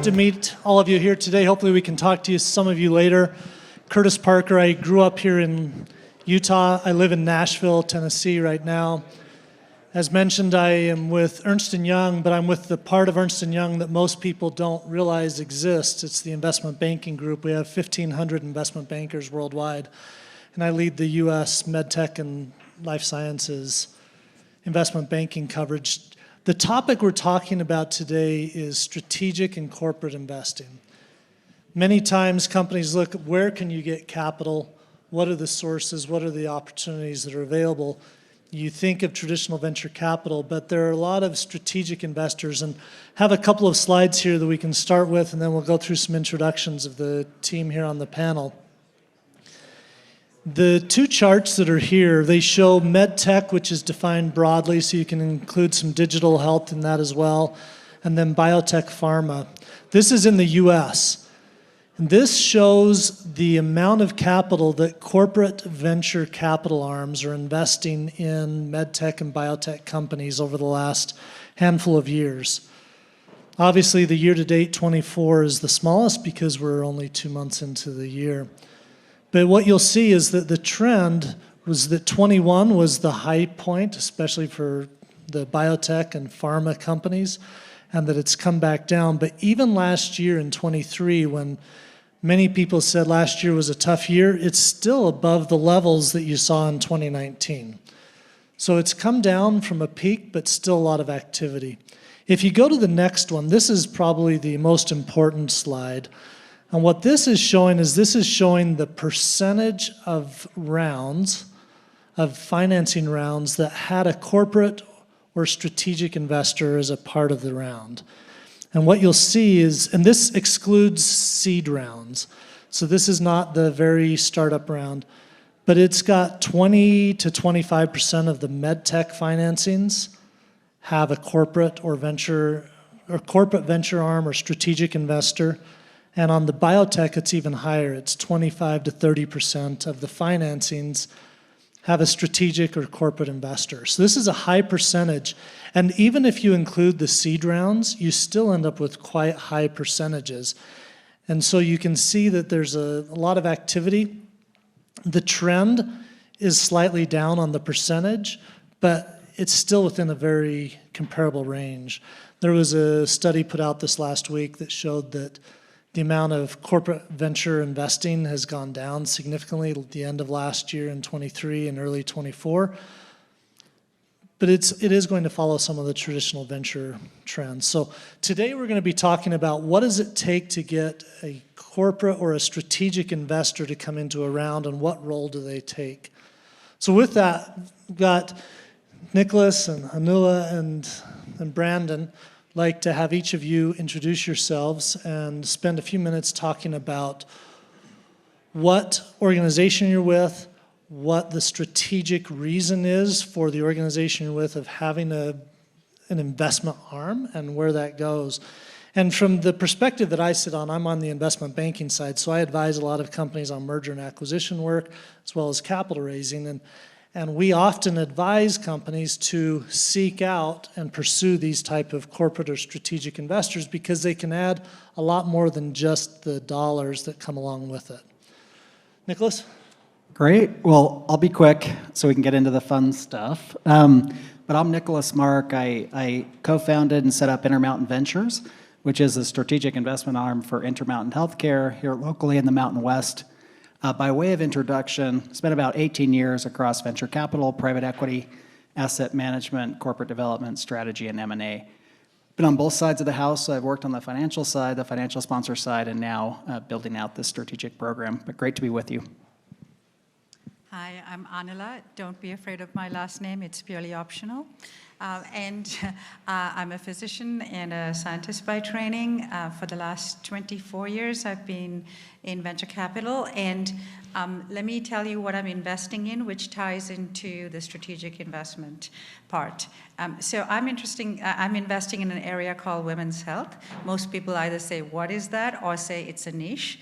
to meet all of you here today. Hopefully we can talk to you, some of you later. Kurtis Parker, I grew up here in Utah. I live in Nashville, Tennessee right now. As mentioned, I am with Ernst Young, but I'm with the part of Ernst Young that most people don't realize exists. It's the investment banking group. We have 1,500 investment bankers worldwide, and I lead the U.S. MedTech and Life Sciences investment banking coverage. The topic we're talking about today is strategic and corporate investing. Many times companies look at where can you get capital, what are the sources, what are the opportunities that are available. You think of traditional venture capital, but there are a lot of strategic investors, and have a couple of slides here that we can start with, and then we'll go through some introductions of the team here on the panel. The two charts that are here, they show medtech, which is defined broadly, so you can include some digital health in that as well, and then biotech pharma. This is in the US. And this shows the amount of capital that corporate venture capital arms are investing in medtech and biotech companies over the last handful of years. Obviously, the year-to-date 24 is the smallest because we're only 2 months into the year. But what you'll see is that the trend was that 21 was the high point, especially for the biotech and pharma companies, and that it's come back down. But even last year in 23, when many people said last year was a tough year, it's still above the levels that you saw in 2019. So it's come down from a peak, but still a lot of activity. If you go to the next one, this is probably the most important slide. And what this is showing the percentage of rounds, of financing rounds that had a corporate or strategic investor as a part of the round. And what you'll see is, and this excludes seed rounds, so this is not the very startup round, but it's got 20 to 25% of the medtech financings have a corporate or corporate venture arm or strategic investor. And on the biotech, it's even higher. It's 25 to 30% of the financings have a strategic or corporate investor. So this is a high percentage. And even if you include the seed rounds, you still end up with quite high percentages. And so you can see that there's a lot of activity. The trend is slightly down on the percentage, but it's still within a very comparable range. There was a study put out this last week that showed that the amount of corporate venture investing has gone down significantly at the end of last year in 23 and early 24. But it is going to follow some of the traditional venture trends. So today we're going to be talking about what does it take to get a corporate or a strategic investor to come into a round, and what role do they take? So with that, we've got Nickolas and Anula and Branden. Like to have each of you introduce yourselves and spend a few minutes talking about what organization you're with, what the strategic reason is for the organization you're with of having an investment arm and where that goes. And from the perspective that I sit on, I'm on the investment banking side, so I advise a lot of companies on merger and acquisition work as well as capital raising. And we often advise companies to seek out and pursue these type of corporate or strategic investors because they can add a lot more than just the dollars that come along with it. Nickolas? Great. Well, I'll be quick so we can get into the fun stuff. But I'm Nickolas Mark. I co-founded and set up Intermountain Ventures, which is a strategic investment arm for Intermountain Healthcare here locally in the Mountain West. By way of introduction, spent about 18 years across venture capital, private equity, asset management, corporate development, strategy, and M&A. Been on both sides of the house. So I've worked on the financial side, the financial sponsor side, and now building out this strategic program. But great to be with you. Hi, I'm Anula. Don't be afraid of my last name. It's purely optional. I'm a physician and a scientist by training. For the last 24 years, I've been in venture capital. And let me tell you what I'm investing in, which ties into the strategic investment part. So I'm investing in an area called women's health. Most people either say, what is that? Or say it's a niche.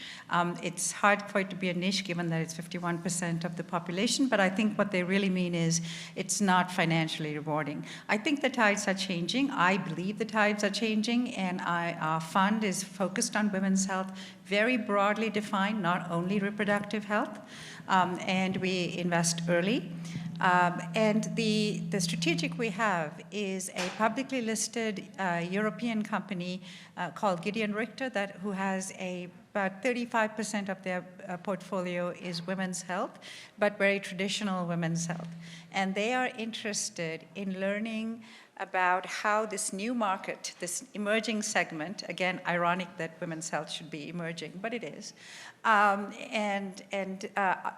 It's hard for it to be a niche given that it's 51% of the population, but I think what they really mean is it's not financially rewarding. I think the tides are changing. I believe the tides are changing, and our fund is focused on women's health, very broadly defined, not only reproductive health, and we invest early. And the strategic we have is a publicly listed European company called Gedeon Richter who has about 35% of their portfolio is women's health, but very traditional women's health. And they are interested in learning about how this new market, this emerging segment, again, ironic that women's health should be emerging, but it is, and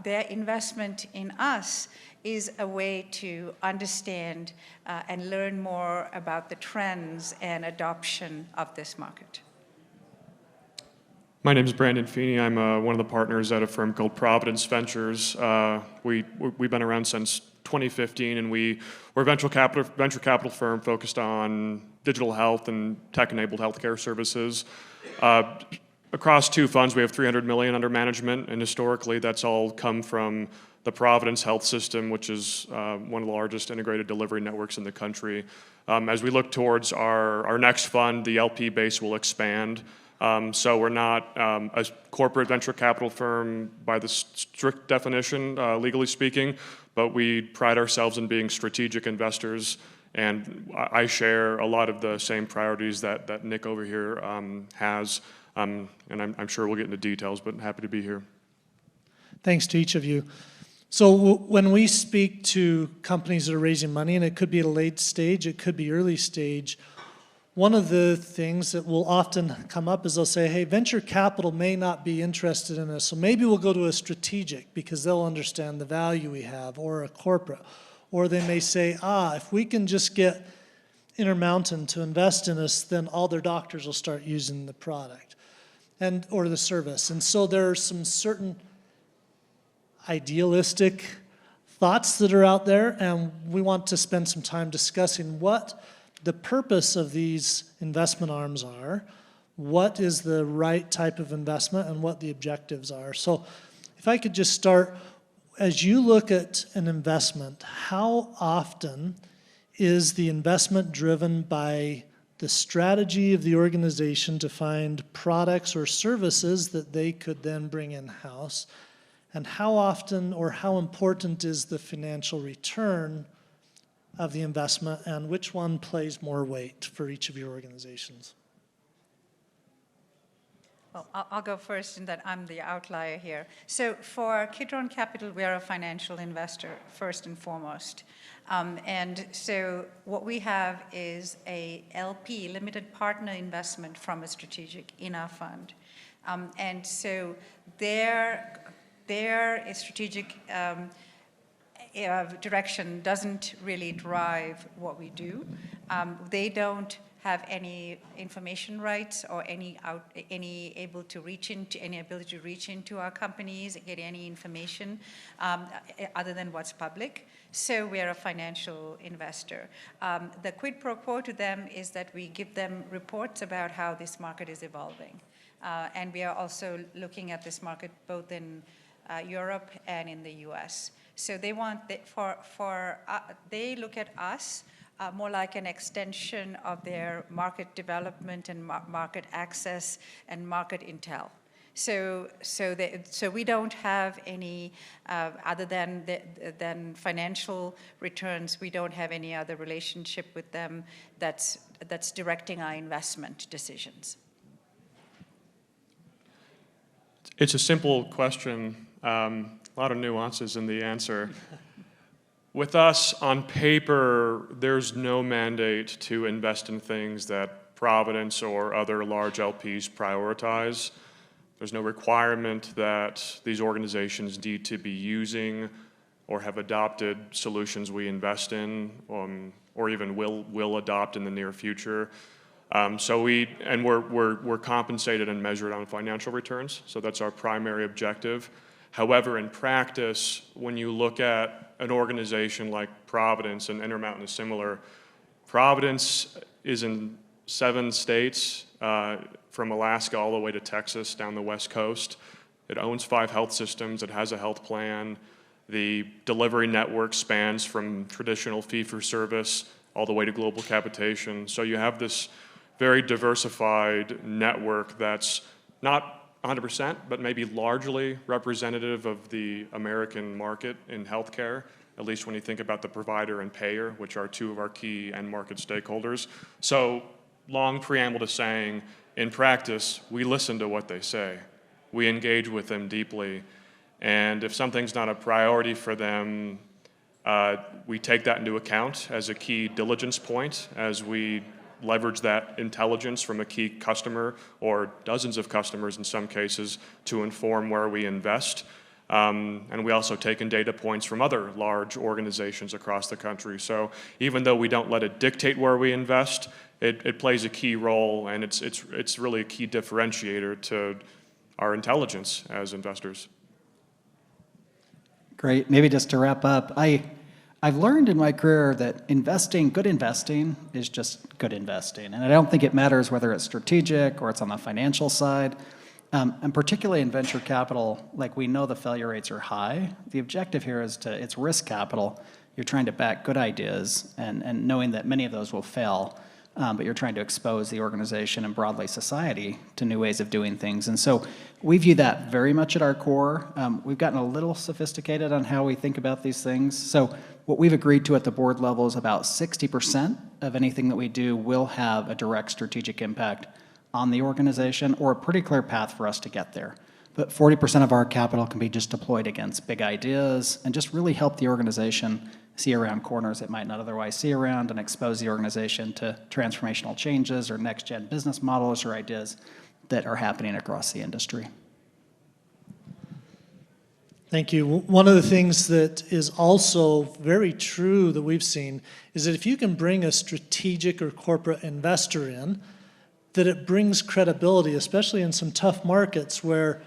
their investment in us is a way to understand and learn more about the trends and adoption of this market. My name is Branden Fini. I'm one of the partners at a firm called Providence Ventures. We've been around since 2015, and we're a venture capital firm focused on digital health and tech-enabled healthcare services. Across two funds, we have $300 million under management, and historically, that's all come from the Providence Health System, which is one of the largest integrated delivery networks in the country. As we look towards our next fund, the LP base will expand. So we're not a corporate venture capital firm by the strict definition, legally speaking, but we pride ourselves in being strategic investors, and I share a lot of the same priorities that Nick over here has, and I'm sure we'll get into details, but happy to be here. Thanks to each of you. So when we speak to companies that are raising money, and it could be at a late stage, it could be early stage, one of the things that will often come up is they'll say, hey, venture capital may not be interested in us, so maybe we'll go to a strategic because they'll understand the value we have, or a corporate. Or they may say, if we can just get Intermountain to invest in us, then all their doctors will start using the product or the service. And so there are some certain idealistic thoughts that are out there, and we want to spend some time discussing what the purpose of these investment arms are, what is the right type of investment, and what the objectives are. So if I could just start, as you look at an investment, how often is the investment driven by the strategy of the organization to find products or services that they could then bring in-house? And how often or how important is the financial return of the investment, and which one plays more weight for each of your organizations? Well, I'll go first in that I'm the outlier here. So for Kidron Capital, we are a financial investor, first and foremost. And so what we have is a LP, limited partner investment from a strategic in our fund. And so their strategic direction doesn't really drive what we do. They don't have any information rights or any ability to reach into our companies, get any information other than what's public. So we are a financial investor. The quid pro quo to them is that we give them reports about how this market is evolving. And we are also looking at this market both in Europe and in the US. So they want, they look at us more like an extension of their market development and market access and market intel. So we don't have any, other than financial returns, we don't have any other relationship with them that's directing our investment decisions. It's a simple question. A lot of nuances in the answer. With us, on paper, there's no mandate to invest in things that Providence or other large LPs prioritize. There's no requirement that these organizations need to be using or have adopted solutions we invest in, or even will adopt in the near future. So we're compensated and measured on financial returns, so that's our primary objective. However, in practice, when you look at an organization like Providence, and Intermountain is similar, Providence is in 7 states, from Alaska all the way to Texas, down the West Coast. It owns 5 health systems. It has a health plan. The delivery network spans from traditional fee-for-service all the way to global capitation. So you have this very diversified network that's not 100%, but maybe largely representative of the American market in healthcare, at least when you think about the provider and payer, which are two of our key end market stakeholders. So long preamble to saying, in practice, we listen to what they say. We engage with them deeply. And if something's not a priority for them, we take that into account as a key diligence point as we leverage that intelligence from a key customer or dozens of customers in some cases to inform where we invest. And we also take in data points from other large organizations across the country. So even though we don't let it dictate where we invest, it plays a key role, and it's really a key differentiator to our intelligence as investors. Great. Maybe just to wrap up, I've learned in my career that good investing is just good investing. And I don't think it matters whether it's strategic or it's on the financial side. And particularly in venture capital, like we know the failure rates are high. The objective here is it's risk capital. You're trying to back good ideas and knowing that many of those will fail. But you're trying to expose the organization and broadly society to new ways of doing things. And so we view that very much at our core. We've gotten a little sophisticated on how we think about these things. So what we've agreed to at the board level is about 60% of anything that we do will have a direct strategic impact on the organization or a pretty clear path for us to get there. But 40% of our capital can be just deployed against big ideas and just really help the organization see around corners it might not otherwise see around and expose the organization to transformational changes or next-gen business models or ideas that are happening across the industry. Thank you. One of the things that is also very true that we've seen is that if you can bring a strategic or corporate investor in, that it brings credibility, especially in some tough markets where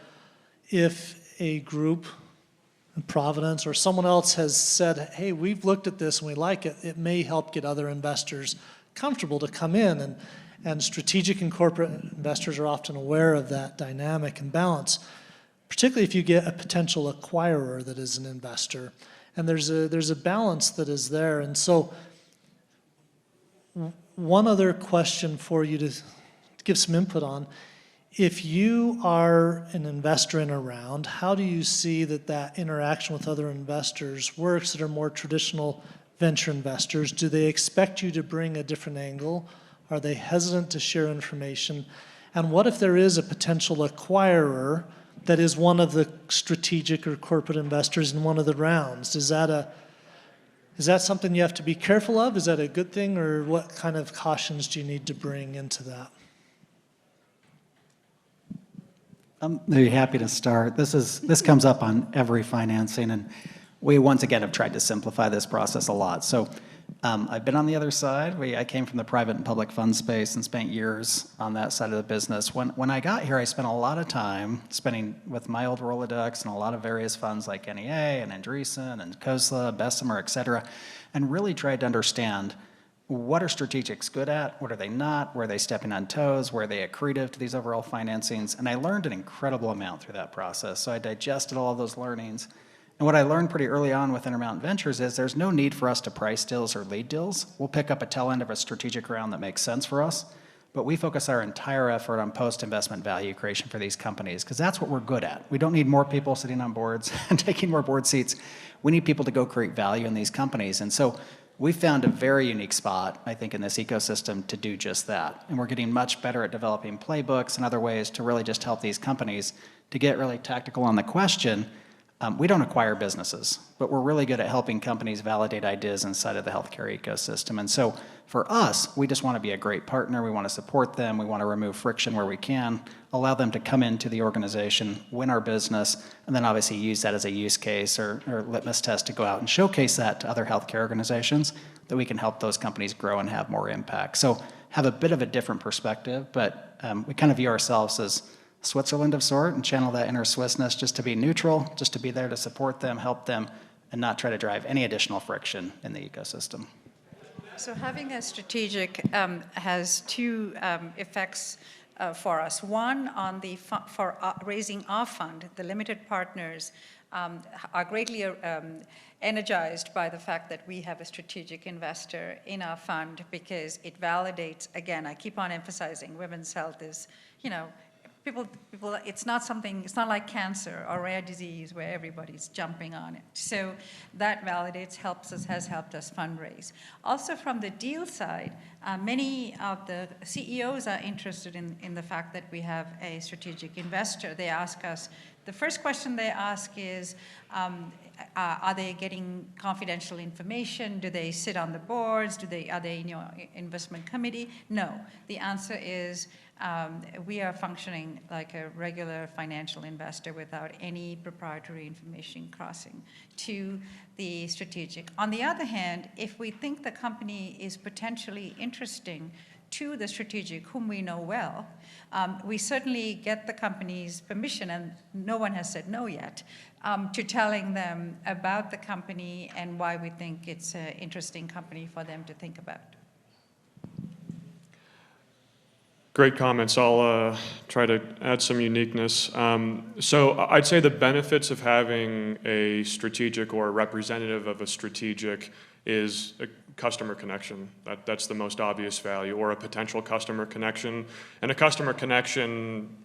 if a group, Providence or someone else has said, hey, we've looked at this and we like it, it may help get other investors comfortable to come in. And strategic and corporate investors are often aware of that dynamic and balance, particularly if you get a potential acquirer that is an investor. And there's a balance that is there. And so one other question for you to give some input on. If you are an investor in a round, how do you see that interaction with other investors works that are more traditional venture investors? Do they expect you to bring a different angle? Are they hesitant to share information? And what if there is a potential acquirer that is one of the strategic or corporate investors in one of the rounds? Is that something you have to be careful of? Is that a good thing, or what kind of cautions do you need to bring into that? I'm very happy to start. This comes up on every financing, and we once again have tried to simplify this process a lot. So I've been on the other side. I came from the private and public fund space and spent years on that side of the business. When I got here, I spent a lot of time spending with my old Rolodex and a lot of various funds like NEA and Andreessen and KOSLA, Bessemer, et cetera, and really tried to understand what are strategics good at? What are they not? Where are they stepping on toes? Where are they accretive to these overall financings? And I learned an incredible amount through that process. So I digested all of those learnings. And what I learned pretty early on with Intermountain Ventures is there's no need for us to price deals or lead deals. We'll pick up a tail end of a strategic round that makes sense for us. But we focus our entire effort on post-investment value creation for these companies because that's what we're good at. We don't need more people sitting on boards and taking more board seats. We need people to go create value in these companies. And so we found a very unique spot, I think, in this ecosystem to do just that. And we're getting much better at developing playbooks and other ways to really just help these companies to get really tactical on the question. We don't acquire businesses, but we're really good at helping companies validate ideas inside of the healthcare ecosystem. And so for us, we just want to be a great partner. We want to support them. We want to remove friction where we can, allow them to come into the organization, win our business, and then obviously use that as a use case or litmus test to go out and showcase that to other healthcare organizations that we can help those companies grow and have more impact. So have a bit of a different perspective, but we kind of view ourselves as Switzerland of sort and channel that inner Swissness just to be neutral, just to be there to support them, help them, and not try to drive any additional friction in the ecosystem. So having a strategic has two effects for us. One, on the for raising our fund, the limited partners, are greatly energized by the fact that we have a strategic investor in our fund, because it validates, again, I keep on emphasizing women's health is, people, it's not like cancer or rare disease where everybody's jumping on it. So that validates, has helped us fundraise. Also from the deal side, many of the CEOs are interested in the fact that we have a strategic investor. They ask us, the first question they ask is, are they getting confidential information? Do they sit on the boards? Are they in your investment committee? No. The answer is, we are functioning like a regular financial investor without any proprietary information crossing to the strategic. On the other hand, if we think the company is potentially interesting to the strategic, whom we know well, we certainly get the company's permission, and no one has said no yet, to telling them about the company and why we think it's an interesting company for them to think about. Great comments. I'll try to add some uniqueness. So I'd say the benefits of having a strategic or a representative of a strategic is a customer connection. That's the most obvious value, or a potential customer connection. And a customer connection,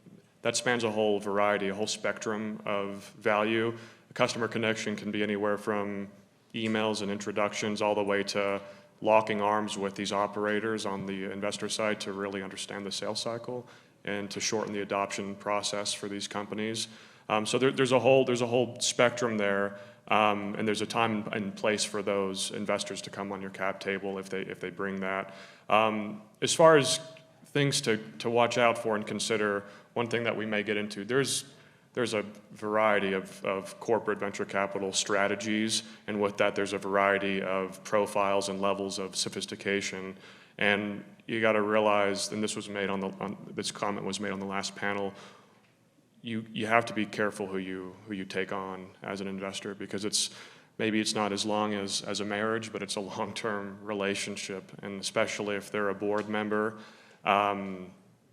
that spans a whole variety, a whole spectrum of value. A customer connection can be anywhere from emails and introductions all the way to locking arms with these operators on the investor side to really understand the sales cycle and to shorten the adoption process for these companies. So there's a whole spectrum there, and there's a time and place for those investors to come on your cap table if they bring that. As far as things to watch out for and consider, one thing that we may get into, there's a variety of corporate venture capital strategies, and with that there's a variety of profiles and levels of sophistication. And you got to realize, and this comment was made on the last panel, you have to be careful who you take on as an investor, because maybe it's not as long as a marriage, but it's a long-term relationship. And especially if they're a board member,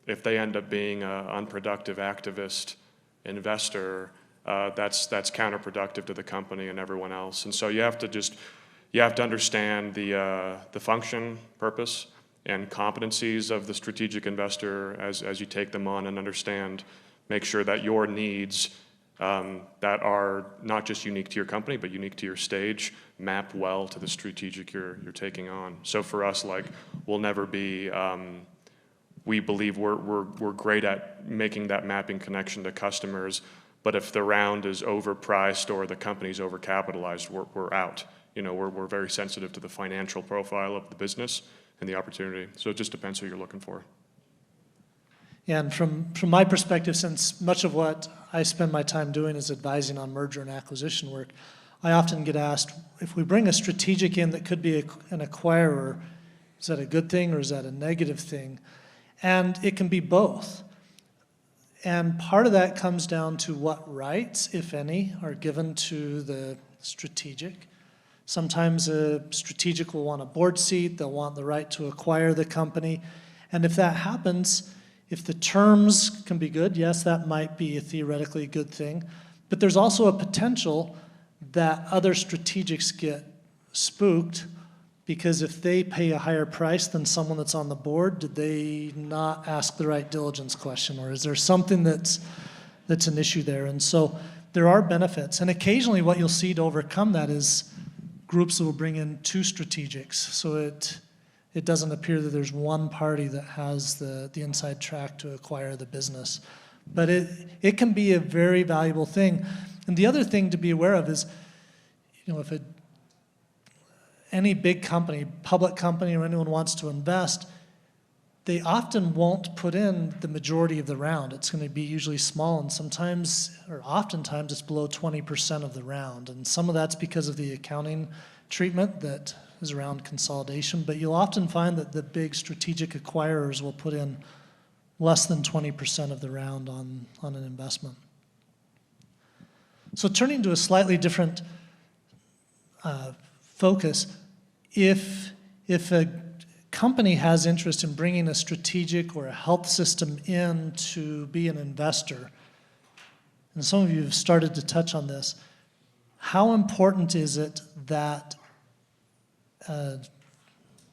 if they end up being an unproductive activist investor, that's counterproductive to the company and everyone else. And so you have to understand the function, purpose, and competencies of the strategic investor as you take them on, and make sure that your needs that are not just unique to your company but unique to your stage map well to the strategic you're taking on. So for us, we'll never be. We believe we're great at making that mapping connection to customers, but if the round is overpriced or the company's overcapitalized, we're out. We're very sensitive to the financial profile of the business and the opportunity. So it just depends who you're looking for. Yeah, and from my perspective, since much of what I spend my time doing is advising on merger and acquisition work, I often get asked, if we bring a strategic in that could be an acquirer, is that a good thing or is that a negative thing? And it can be both. And part of that comes down to what rights, if any, are given to the strategic. Sometimes a strategic will want a board seat, they'll want the right to acquire the company. And if that happens, if the terms can be good, yes, that might be a theoretically good thing. But there's also a potential that other strategics get spooked, because if they pay a higher price than someone that's on the board, did they not ask the right diligence question? Or is there something that's an issue there? And so there are benefits. And occasionally what you'll see to overcome that is groups that will bring in two strategics. So it doesn't appear that there's one party that has the inside track to acquire the business. But it can be a very valuable thing. And the other thing to be aware of is, if any big company, public company, or anyone wants to invest, they often won't put in the majority of the round. It's going to be usually small, and sometimes, or oftentimes, it's below 20% of the round. And some of that's because of the accounting treatment that is around consolidation, but you'll often find that the big strategic acquirers will put in less than 20% of the round on an investment. So turning to a slightly different focus, if a company has interest in bringing a strategic or a health system in to be an investor, and some of you have started to touch on this, how important is it that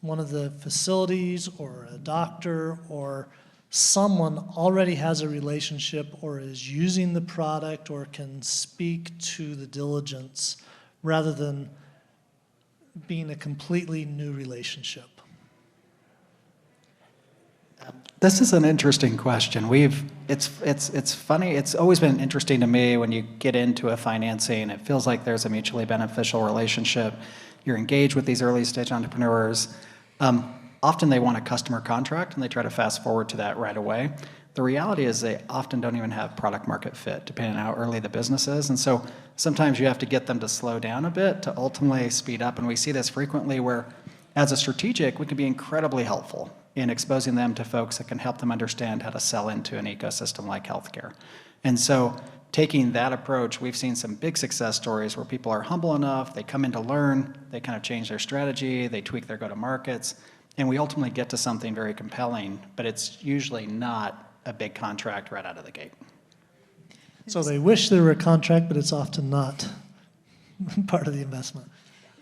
one of the facilities or a doctor or someone already has a relationship or is using the product or can speak to the diligence rather than being a completely new relationship? This is an interesting question. It's funny. It's always been interesting to me when you get into a financing. It feels like there's a mutually beneficial relationship. You're engaged with these early stage entrepreneurs. Often they want a customer contract and they try to fast forward to that right away. The reality is they often don't even have product market fit, depending on how early the business is. And so sometimes you have to get them to slow down a bit to ultimately speed up. And we see this frequently where, as a strategic, we can be incredibly helpful in exposing them to folks that can help them understand how to sell into an ecosystem like healthcare. And so taking that approach, we've seen some big success stories where people are humble enough, they come in to learn, they kind of change their strategy, they tweak their go-to-markets, and we ultimately get to something very compelling, but it's usually not a big contract right out of the gate. So they wish there were a contract, but it's often not part of the investment.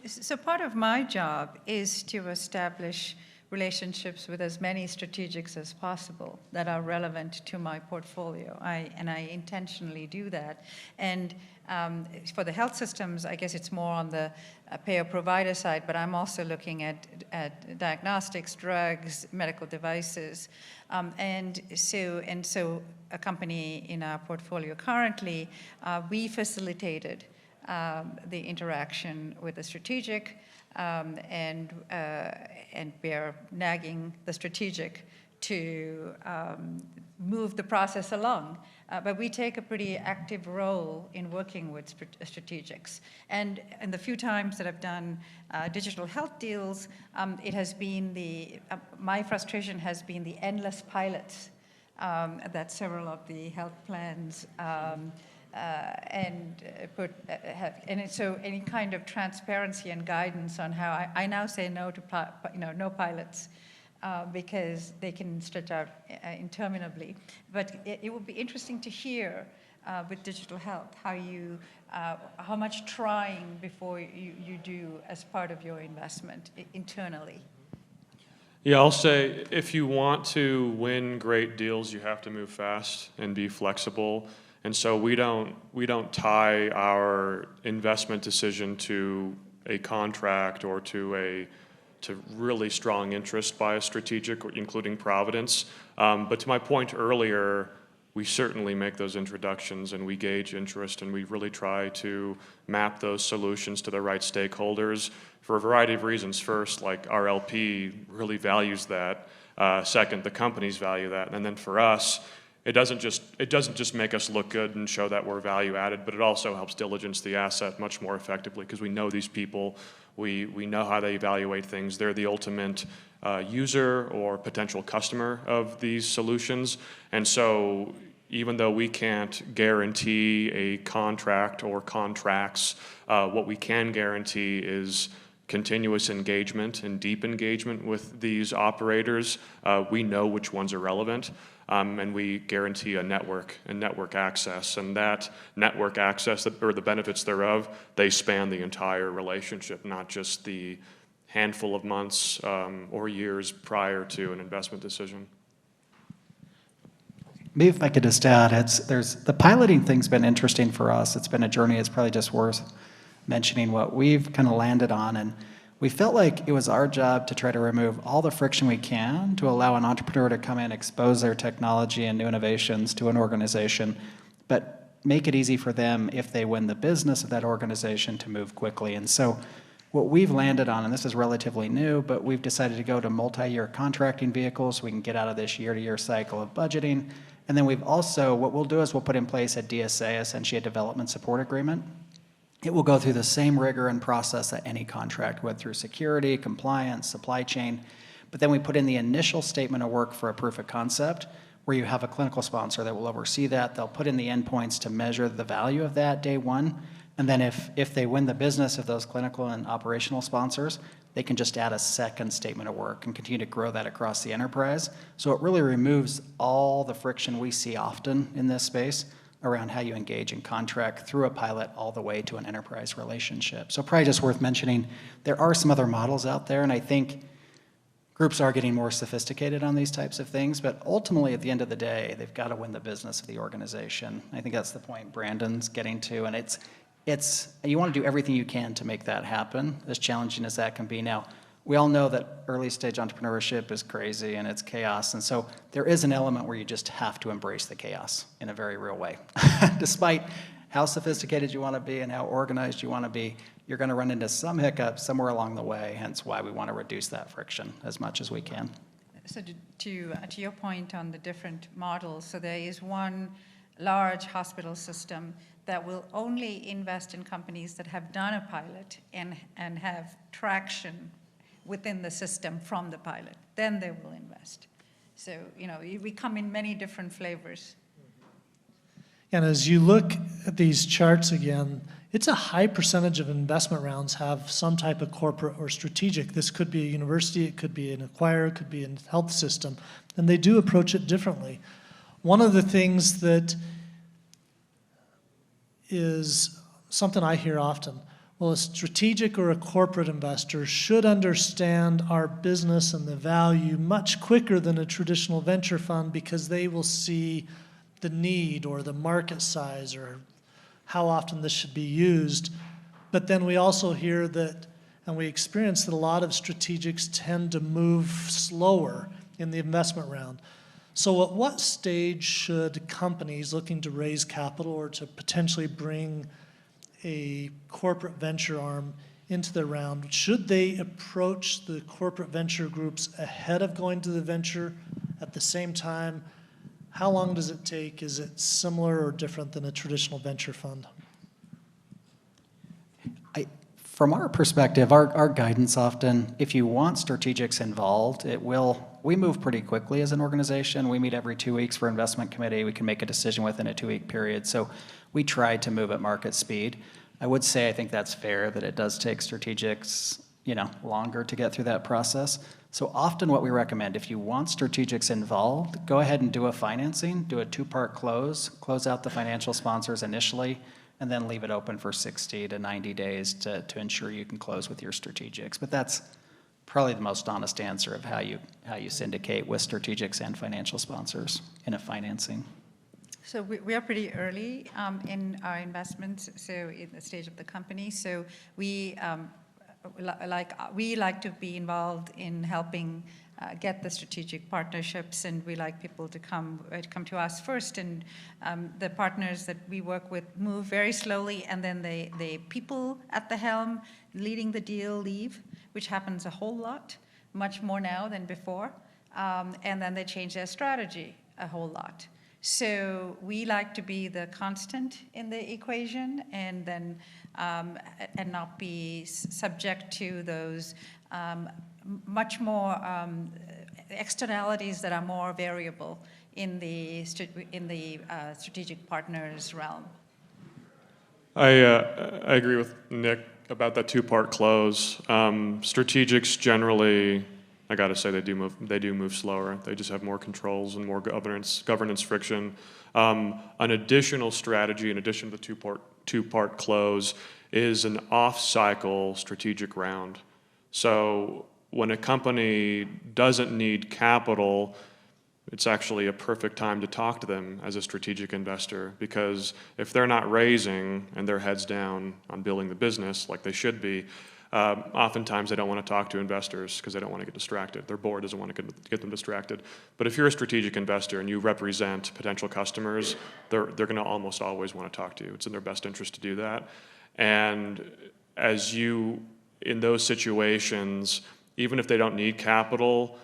So part of my job is to establish relationships with as many strategics as possible that are relevant to my portfolio. I intentionally do that. And for the health systems, I guess it's more on the payer-provider side, but I'm also looking at diagnostics, drugs, medical devices. And so a company in our portfolio currently, we facilitated the interaction with the strategic, and we're nagging the strategic to move the process along. But we take a pretty active role in working with strategics. And in the few times that I've done digital health deals, it has been my frustration has been the endless pilots that several of the health plans so any kind of transparency and guidance on how I now say no to no pilots because they can stretch out interminably. But it would be interesting to hear with digital health how much trying before you do as part of your investment internally. Yeah, I'll say if you want to win great deals, you have to move fast and be flexible. And so we don't tie our investment decision to a contract or to really strong interest by a strategic, including Providence. But to my point earlier, we certainly make those introductions and we gauge interest and we really try to map those solutions to the right stakeholders for a variety of reasons. First, like our LP really values that. Second, the companies value that. And then for us, it doesn't just make us look good and show that we're value added, but it also helps diligence the asset much more effectively because we know these people, we know how they evaluate things. They're the ultimate user or potential customer of these solutions. And so even though we can't guarantee a contract or contracts, what we can guarantee is continuous engagement and deep engagement with these operators. We know which ones are relevant. And we guarantee a network and network access. And that network access, or the benefits thereof, they span the entire relationship, not just the handful of months or years prior to an investment decision. Maybe if I could just add, the piloting thing's been interesting for us. It's been a journey. It's probably just worth mentioning what we've kind of landed on. And we felt like it was our job to try to remove all the friction we can to allow an entrepreneur to come in, expose their technology and new innovations to an organization, but make it easy for them, if they win the business of that organization, to move quickly. And so what we've landed on, and this is relatively new, but we've decided to go to multi-year contracting vehicles so we can get out of this year-to-year cycle of budgeting. And then what we'll do is we'll put in place a DSA, essentially a development support agreement. It will go through the same rigor and process that any contract would, through security, compliance, supply chain. But then we put in the initial statement of work for a proof of concept, where you have a clinical sponsor that will oversee that. They'll put in the endpoints to measure the value of that day one. And then if they win the business of those clinical and operational sponsors, they can just add a second statement of work and continue to grow that across the enterprise. So it really removes all the friction we see often in this space around how you engage and contract through a pilot all the way to an enterprise relationship. So probably just worth mentioning, there are some other models out there, and I think groups are getting more sophisticated on these types of things, but ultimately, at the end of the day, they've got to win the business of the organization. I think that's the point Branden's getting to, and it's you want to do everything you can to make that happen, as challenging as that can be. Now, we all know that early stage entrepreneurship is crazy and it's chaos, and so there is an element where you just have to embrace the chaos in a very real way. Despite how sophisticated you want to be and how organized you want to be, you're going to run into some hiccups somewhere along the way, hence why we want to reduce that friction as much as we can. So to your point on the different models, so there is one large hospital system that will only invest in companies that have done a pilot and have traction within the system from the pilot. Then they will invest. So, we come in many different flavors. And as you look at these charts again, it's a high percentage of investment rounds have some type of corporate or strategic. This could be a university, it could be an acquirer, it could be a health system, and they do approach it differently. One of the things that is something I hear often, well, a strategic or a corporate investor should understand our business and the value much quicker than a traditional venture fund because they will see the need or the market size or how often this should be used. But then we also hear that, and we experience that a lot of strategics tend to move slower in the investment round. So at what stage should companies looking to raise capital or to potentially bring a corporate venture arm into the round, should they approach the corporate venture groups ahead of going to the venture at the same time? How long does it take? Is it similar or different than a traditional venture fund? From our perspective, our guidance often, if you want strategics involved, we move pretty quickly as an organization. We meet every 2 weeks for investment committee. We can make a decision within a 2-week period. So we try to move at market speed. I would say I think that's fair that it does take strategics, longer to get through that process. So often what we recommend, if you want strategics involved, go ahead and do a financing, do a 2-part close out the financial sponsors initially, and then leave it open for 60 to 90 days to ensure you can close with your strategics. But that's probably the most honest answer of how you syndicate with strategics and financial sponsors in a financing. So we are pretty early in our investments, so in the stage of the company. So we like to be involved in helping get the strategic partnerships, and we like people to come to us first. And the partners that we work with move very slowly, and then the people at the helm leading the deal leave, which happens a whole lot, much more now than before. And then they change their strategy a whole lot. So we like to be the constant in the equation, and then and not be subject to those much more externalities that are more variable in the strategic partners realm. I agree with Nick about that 2-part close. Strategics generally, I got to say, they do move slower. They just have more controls and more governance friction. An additional strategy, in addition to the 2-part close, is an off-cycle strategic round. So when a company doesn't need capital, it's actually a perfect time to talk to them as a strategic investor, because if they're not raising and their heads down on building the business like they should be, oftentimes they don't want to talk to investors because they don't want to get distracted. Their board doesn't want to get them distracted. But if you're a strategic investor and you represent potential customers, they're going to almost always want to talk to you. It's in their best interest to do that. And in those situations, even if they don't need capital,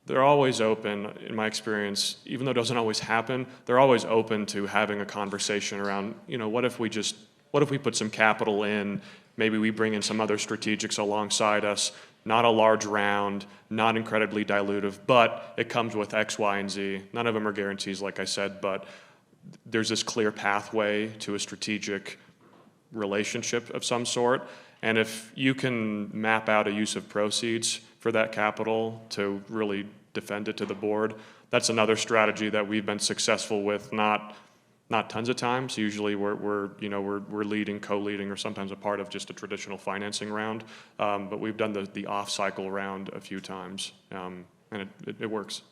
they're always open, in my experience, even though it doesn't always happen, they're always open to having a conversation around, what if we put some capital in, maybe we bring in some other strategics alongside us, not a large round, not incredibly dilutive, but it comes with X, Y, and Z. None of them are guarantees, like I said, but there's this clear pathway to a strategic relationship of some sort. And if you can map out a use of proceeds for that capital to really defend it to the board, that's another strategy that we've been successful with, not not tons of times. Usually we're leading, co-leading, or sometimes a part of just a traditional financing round. But we've done the off-cycle round a few times, and it works.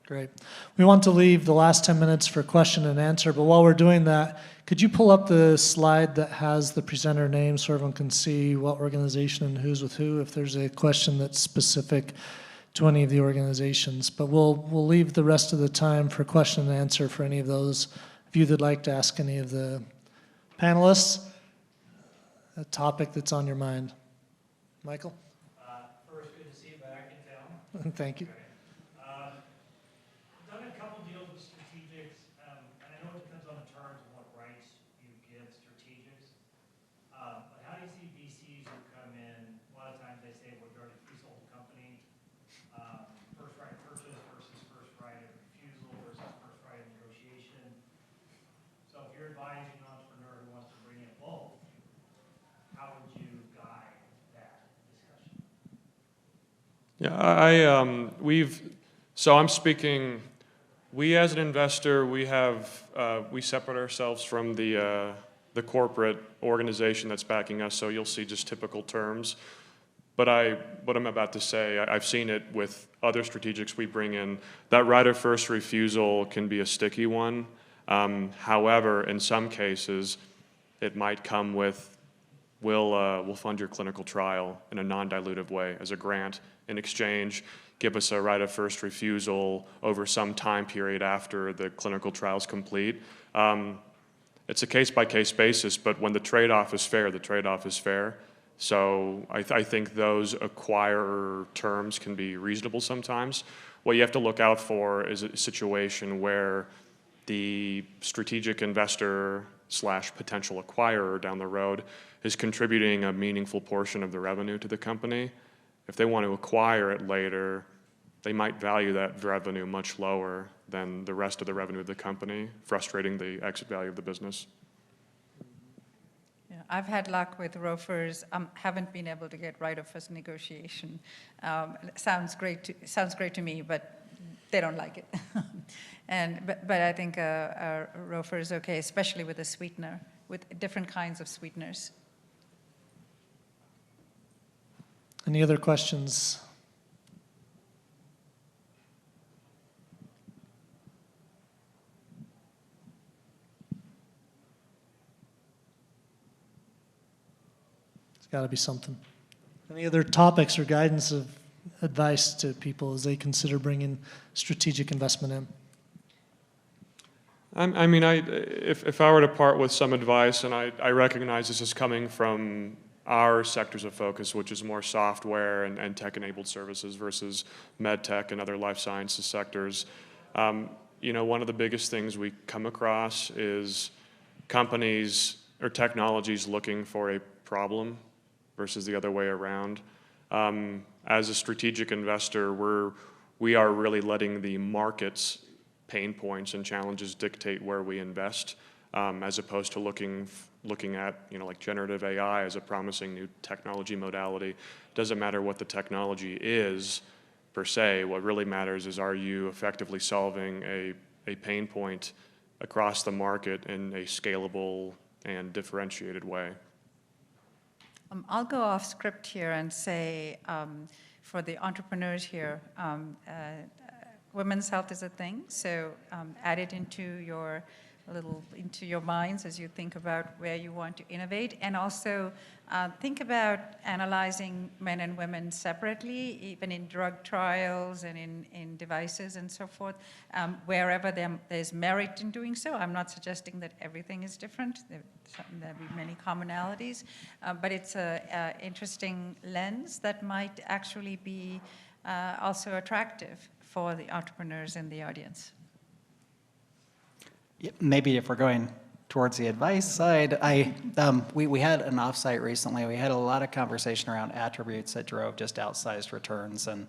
Great. We want to leave the last 10 minutes for question and answer, but while we're doing that, could you pull up the slide that has the presenter name so everyone can see what organization and who's with who, if there's a question that's specific to any of the organizations. But we'll leave the rest of the time for question and answer for any of those of you that'd like to ask any of the panelists a topic that's on your mind. Michael? First, good to see you back in town. Thank you. Done a couple deals with strategics, and I know it depends on the terms and what rights you give strategics. But how do you see VCs who come in? A lot of times they say we're going to pre-sold company, first right of purchase versus first right of refusal versus first right of negotiation. So if you're advising an entrepreneur who wants to bring in both, how would you guide that discussion? Yeah, so I'm speaking, we as an investor, we separate ourselves from the corporate organization that's backing us, so you'll see just typical terms. But what I'm about to say, I've seen it with other strategics we bring in. That right of first refusal can be a sticky one. However, in some cases, it might come with, we'll fund your clinical trial in a non-dilutive way as a grant. In exchange, give us a right of first refusal over some time period after the clinical trial is complete. It's a case-by-case basis, but when the trade-off is fair, the trade-off is fair. So I think those acquirer terms can be reasonable sometimes. What you have to look out for is a situation where the strategic investor / potential acquirer down the road is contributing a meaningful portion of the revenue to the company. If they want to acquire it later, they might value that revenue much lower than the rest of the revenue of the company, frustrating the exit value of the business. Yeah, I've had luck with ROFRs. Haven't been able to get right of first negotiation. Sounds great to me, but they don't like it. But I think a ROFR is okay, especially with a sweetener, with different kinds of sweeteners. Any other questions? It's got to be something. Any other topics or guidance of advice to people as they consider bringing strategic investment in? I mean, if I were to part with some advice, and I recognize this is coming from our sectors of focus, which is more software and tech-enabled services versus med tech and other life sciences sectors. One of the biggest things we come across is companies or technologies looking for a problem versus the other way around. As a strategic investor, we are really letting the market's pain points and challenges dictate where we invest, as opposed to looking at, like generative AI as a promising new technology modality. Doesn't matter what the technology is, per se. What really matters is, are you effectively solving a pain point across the market in a scalable and differentiated way? I'll go off script here and say, for the entrepreneurs here, women's health is a thing, so add it into your minds as you think about where you want to innovate, and also think about analyzing men and women separately, even in drug trials and in devices and so forth, wherever there's merit in doing so. I'm not suggesting that everything is different. There'll be many commonalities, but it's an interesting lens that might actually be also attractive for the entrepreneurs in the audience. Maybe if we're going towards the advice side, we had an offsite recently. We had a lot of conversation around attributes that drove just outsized returns. And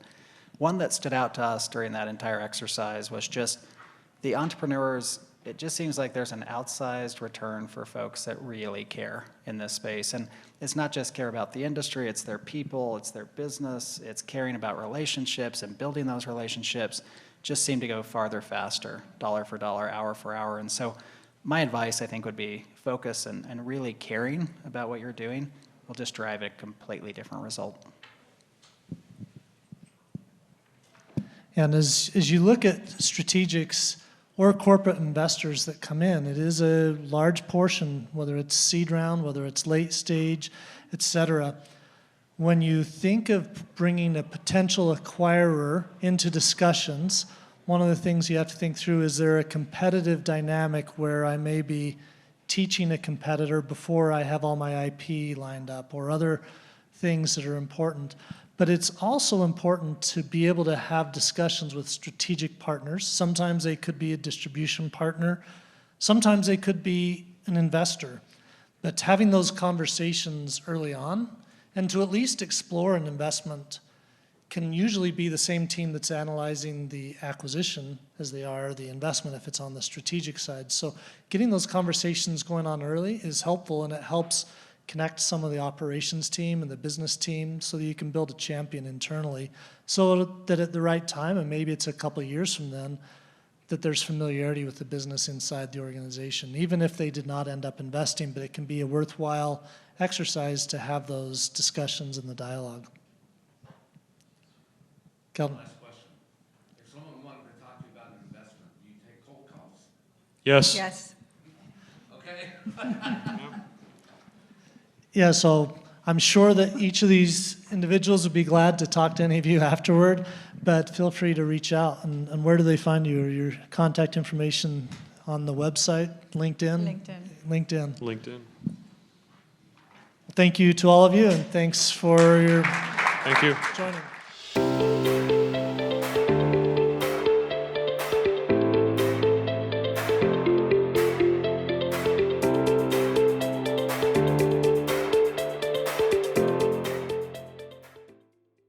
one that stood out to us during that entire exercise was just the entrepreneurs. It just seems like there's an outsized return for folks that really care in this space. And it's not just care about the industry, it's their people, it's their business, it's caring about relationships and building those relationships. Just seem to go farther faster, dollar for dollar, hour for hour. And so my advice, I think, would be focus and really caring about what you're doing will just drive a completely different result. And as you look at strategics or corporate investors that come in, it is a large portion, whether it's seed round, whether it's late stage, et cetera. When you think of bringing a potential acquirer into discussions, one of the things you have to think through, is there a competitive dynamic where I may be teaching a competitor before I have all my IP lined up, or other things that are important. But it's also important to be able to have discussions with strategic partners. Sometimes they could be a distribution partner. Sometimes they could be an investor. But having those conversations early on, and to at least explore an investment, can usually be the same team that's analyzing the acquisition as they are the investment if it's on the strategic side. So getting those conversations going on early is helpful, and it helps connect some of the operations team and the business team so that you can build a champion internally, so that at the right time, and maybe it's a couple of years from then, that there's familiarity with the business inside the organization, even if they did not end up investing. But it can be a worthwhile exercise to have those discussions and the dialogue. Calvin. Last question. If someone wanted to talk to you about an investment, do you take cold calls? Yes. Yes. Okay. Yeah, so I'm sure that each of these individuals would be glad to talk to any of you afterward, but feel free to reach out. And where do they find you? Or your contact information on the website, LinkedIn? LinkedIn. Thank you to all of you, and thanks for your Thank you. joining.